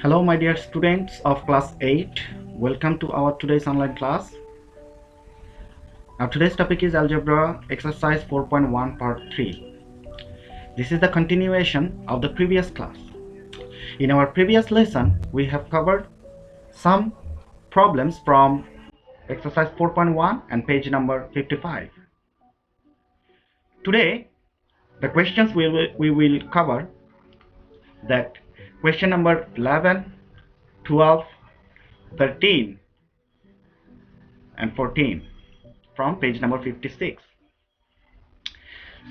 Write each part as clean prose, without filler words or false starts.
Hello my dear students of class 8. Welcome to our today's online class. Now today's topic is algebra exercise 4.1 part 3. This is the continuation of the previous class. In our previous lesson we have covered some problems from exercise 4.1 and page number 55. Today the questions we will cover that question number 11, 12, 13 and 14 from page number 56.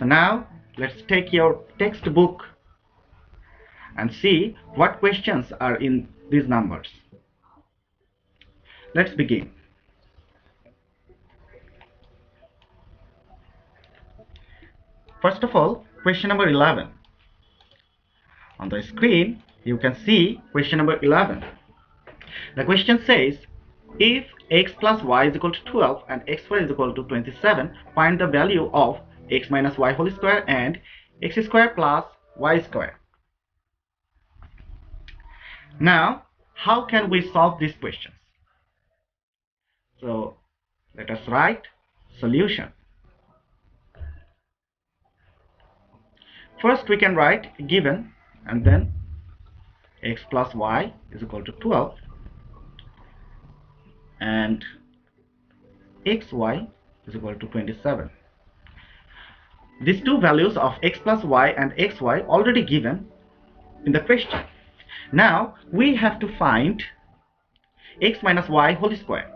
So now let's take your textbook and see what questions are in these numbers. Let's begin. First of all, question number 11. On the screen you can see question number 11. The question says, if x plus y is equal to 12 and xy is equal to 27, find the value of x minus y whole square and x square plus y square. Now, how can we solve these questions? So, let us write solution. First we can write given and then x plus y is equal to 12 and xy is equal to 27. These two values of x plus y and xy already given in the question. Now we have to find x minus y whole square.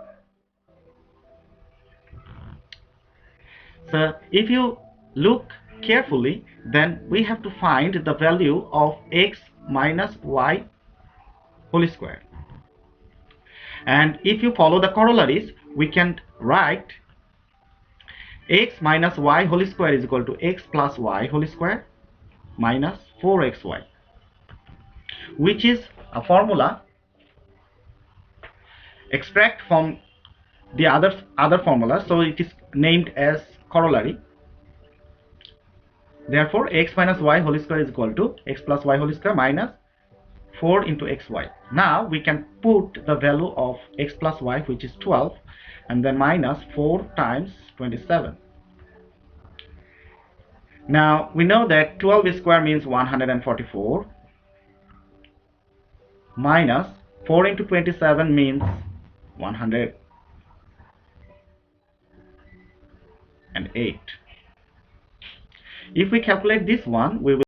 So if you look carefully, then we have to find the value of x minus y whole square. And if you follow the corollaries, we can write x minus y whole square is equal to x plus y whole square minus 4xy, which is a formula extract from the other formula, so it is named as corollary. Therefore x minus y whole square is equal to x plus y whole square minus 4 into xy. Now we can put the value of x plus y, which is 12, and then minus 4 times 27. Now we know that 12 square means 144 minus 4 into 27 means 108. If we calculate this one, we will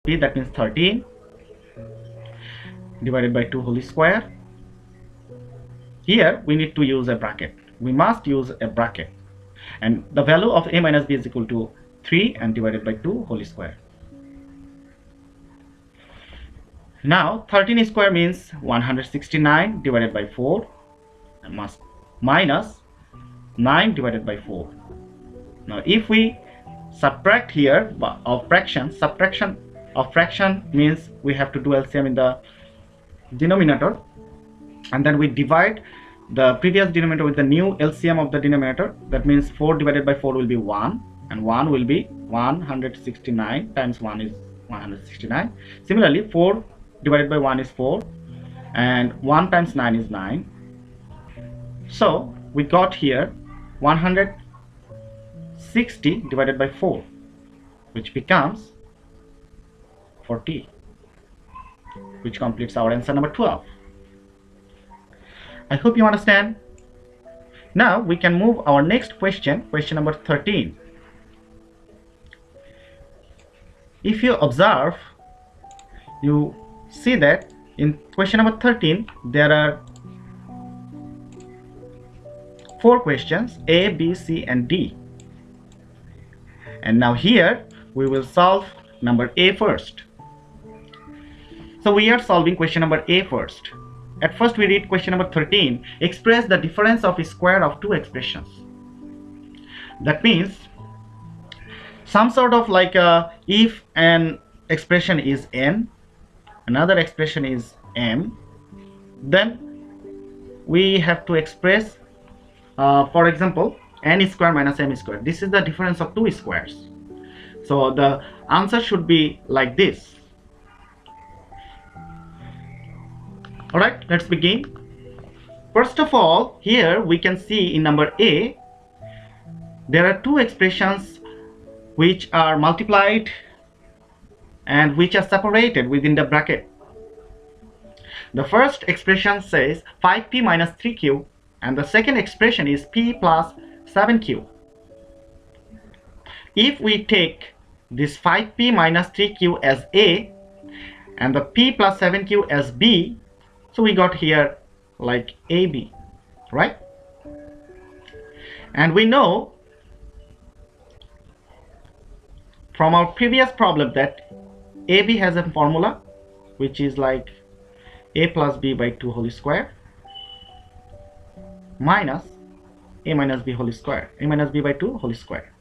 p, that means 13 divided by 2 whole square. Here we need to use a bracket. We must use a bracket. And the value of a minus b is equal to 3 and divided by 2 whole square. Now 13 square means 169 divided by 4 and minus 9 divided by 4. Now if we subtract here of fraction, subtraction of fraction means we have to do LCM in the denominator, and then we divide the previous denominator with the new LCM of the denominator. That means 4 divided by 4 will be 1, and 1 will be 169 times 1 is 169. Similarly 4 divided by 1 is 4, and 1 times 9 is 9. So we got here 160 divided by 4, which becomes 40, which completes our answer number 12. I hope you understand. Now we can move our next question, question number 13. If you observe, you see that in question number 13 there are 4 questions, A, B, C and D. And now here we will solve number A first. So we are solving question number A first. At first we read question number 13. Express the difference of a square of 2 expressions. That means some sort of like if an expression is n, another expression is m, then we have to express for example n square minus m square. This is the difference of 2 squares. So the answer should be like this. Alright, let's begin. First of all, here we can see in number A there are 2 expressions which are multiplied and which are separated within the bracket. The first expression says 5p minus 3q, and the second expression is p plus 7q. If we take this 5p minus 3q as A and the p plus 7q as B, so we got here like AB, right? And we know from our previous problem that AB has a formula which is like a plus b by 2 whole square minus a minus b whole square, a minus b by 2 whole square,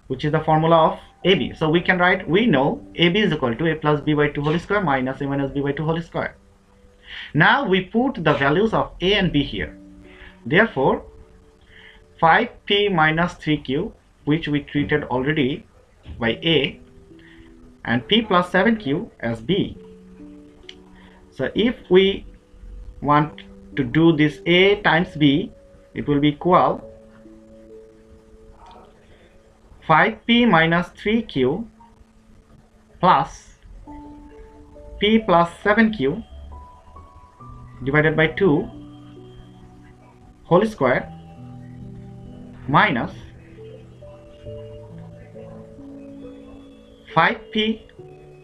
which is the formula of AB. So we can write, we know AB is equal to a plus b by 2 whole square minus a minus b by 2 whole square. Now we put the values of a and b here. Therefore 5p minus 3q, which we treated already by a, and p plus 7q as b. So if we want to do this a times b, it will be equal 5p minus 3q plus p plus 7q divided by 2 whole square minus 5p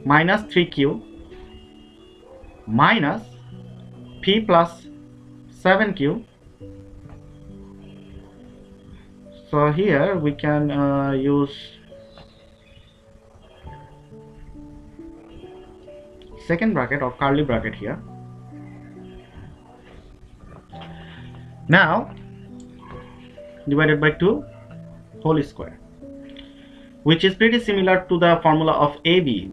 minus 3q minus p plus 7q. So here we can use second bracket or curly bracket here. Now divided by 2 whole square, which is pretty similar to the formula of AB.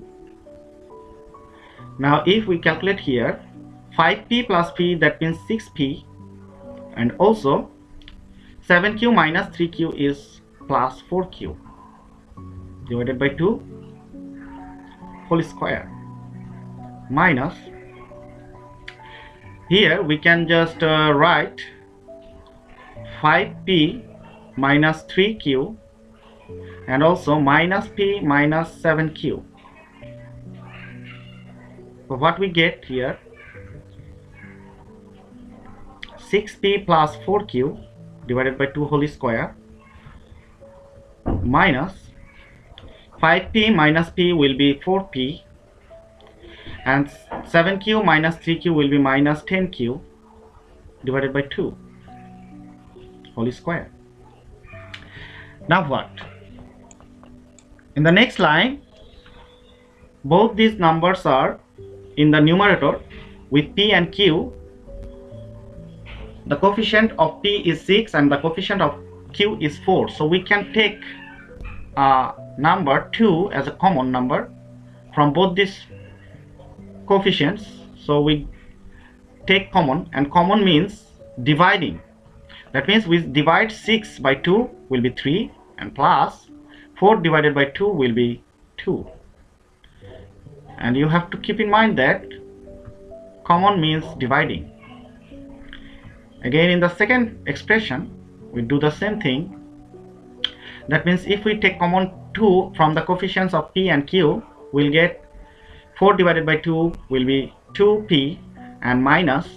Now if we calculate here 5p plus p, that means 6p, and also 7q minus 3q is plus 4q divided by 2 whole square minus, here we can just write 5p minus 3q and also minus p minus 7q. So what we get here, 6p plus 4q divided by 2 whole square minus 5p minus p will be 4p and 7q minus 3q will be minus 10q divided by 2 whole square. Now what? In the next line, both these numbers are in the numerator with p and q. The coefficient of p is 6 and the coefficient of q is 4. So we can take number 2 as a common number from both these coefficients. So we take common, and common means dividing. That means we divide 6 by 2 will be 3, and plus 4 divided by 2 will be 2. And you have to keep in mind that common means dividing. Again, in the second expression, we do the same thing. That means if we take common 2 from the coefficients of p and q, we'll get 4 divided by 2 will be 2p and minus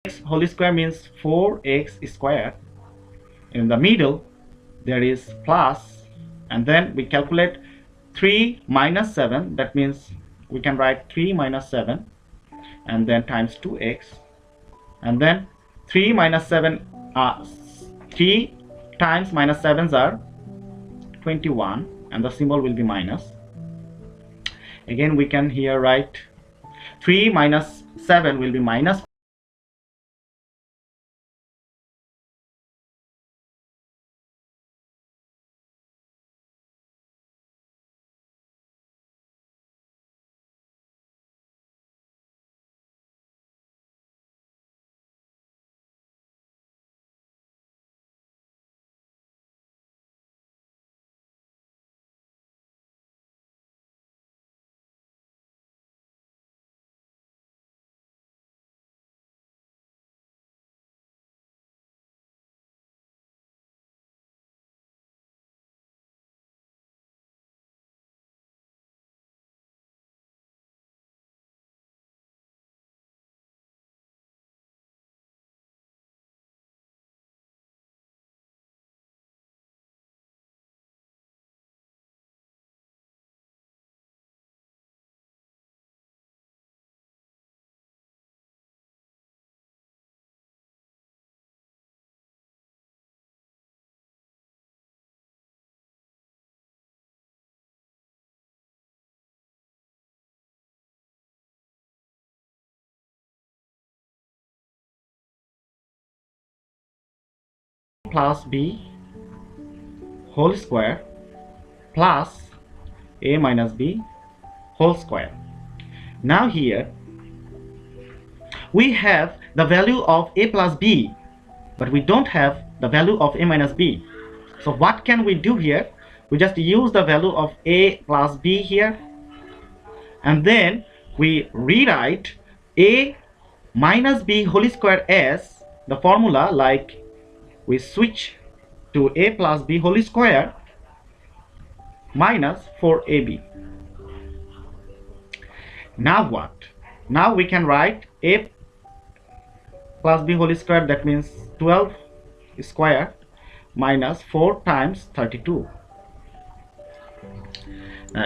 x whole square means 4x square. In the middle there is plus, and then we calculate 3 minus 7, that means we can write 3 minus 7 and then times 2x, and then 3 minus 7 3 times minus 7s are 21, and the symbol will be minus. Again we can here write 3 minus 7 will be minus plus b whole square plus a minus b whole square. Now here we have the value of a plus b, but we don't have the value of a minus b. So what can we do here? We just use the value of a plus b here, and then we rewrite a minus b whole square as the formula, like we switch to a plus b whole square minus 4ab. Now what? Now we can write a plus b whole square, that means 12 square minus 4 times 32.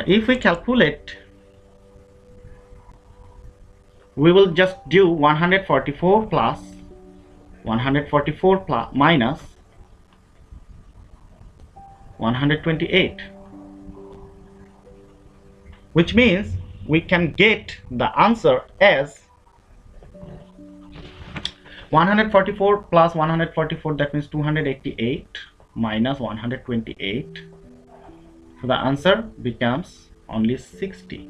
If we calculate, we will just do 144 plus 144 plus minus 128, which means we can get the answer as 144 plus 144, that means 288 minus 128. So the answer becomes only 60,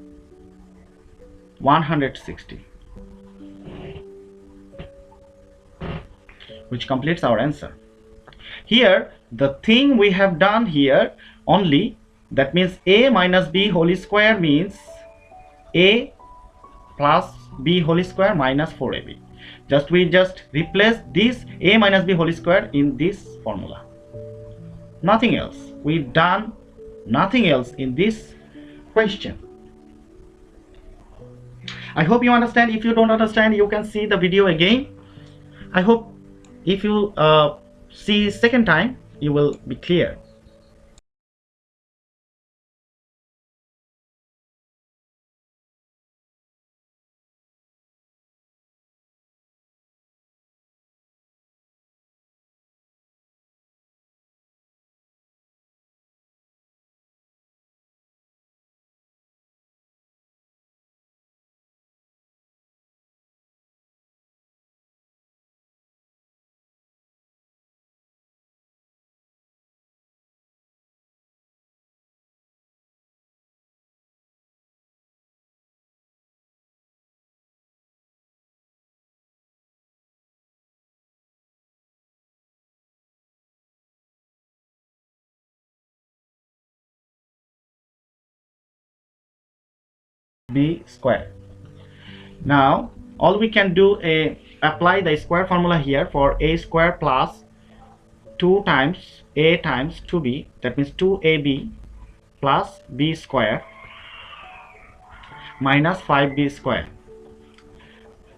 160, which completes our answer. Here the thing we have done here only, that means a minus b whole square means a plus b whole square minus 4ab. We just replace this a minus b whole square in this formula. Nothing else. We've done nothing else in this question. I hope you understand. If you don't understand, you can see the video again. I hope if you see second time, you will be clear. B square. Now all we can do is apply the square formula here for a square plus 2 times a times 2b, that means 2ab plus b square minus 5b square.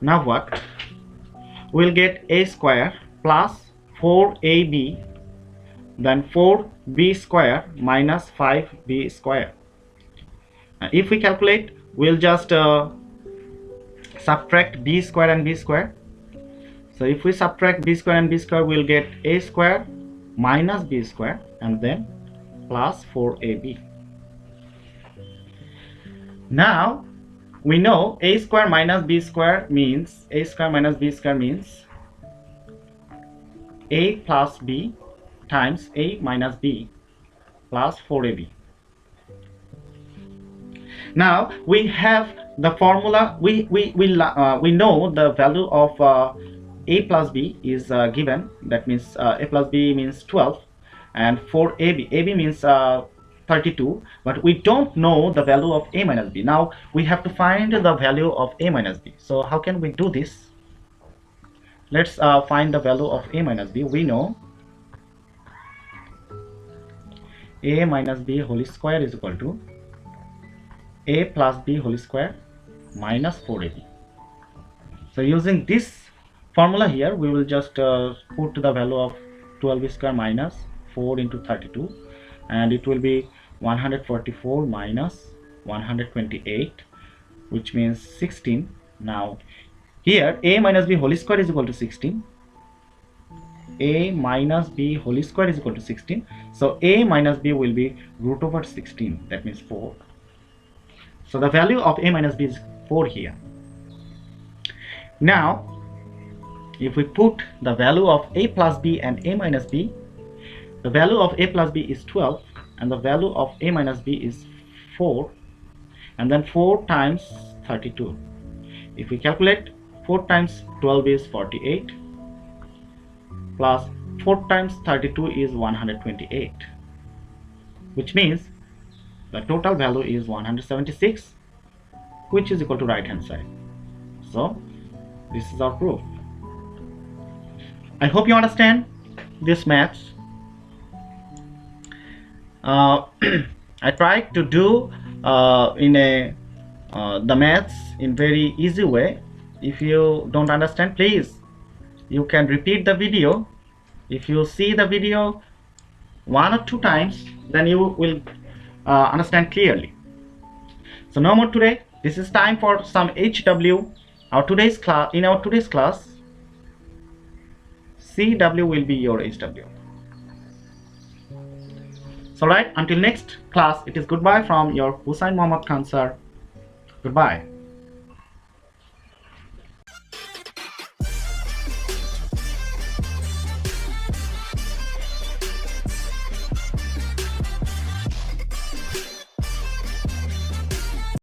Now what? we'll get a square plus 4ab, then 4b square minus 5b square. If we calculate, we'll just subtract b square and b square. So if we subtract b square and b square, we'll get a square minus b square and then plus 4ab. Now we know a square minus b square means a plus b times a minus b plus 4ab. Now we have the formula. We know the value of a plus b is given. That means a plus b means 12, and for ab means 32, but we don't know the value of a minus b. Now we have to find the value of a minus b. So how can we do this? Let's find the value of a minus b. We know a minus b whole square is equal to a plus b whole square minus 4ab. So using this formula here, we will just put the value of 12 square minus 4 into 32, and it will be 144 minus 128, which means 16. Now here a minus b whole square is equal to 16. A minus b whole square is equal to 16. So a minus b will be root over 16. That means 4. So the value of a minus b is 4 here. Now if we put the value of a plus b and a minus b, the value of a plus b is 12 and the value of a minus b is 4, and then 4 times 32. If we calculate, 4 times 12 is 48 plus 4 times 32 is 128, which means the total value is 176, which is equal to right hand side. So this is our proof. I hope you understand this maths. I tried to do the maths in very easy way. If you don't understand, please you can repeat the video. If you see the video 1 or 2 times, then you will understand clearly. So no more today. This is time for some HW. In our today's class, CW will be your HW. So right, until next class, it is goodbye from your Hussain Mohammad Khan sir. Goodbye.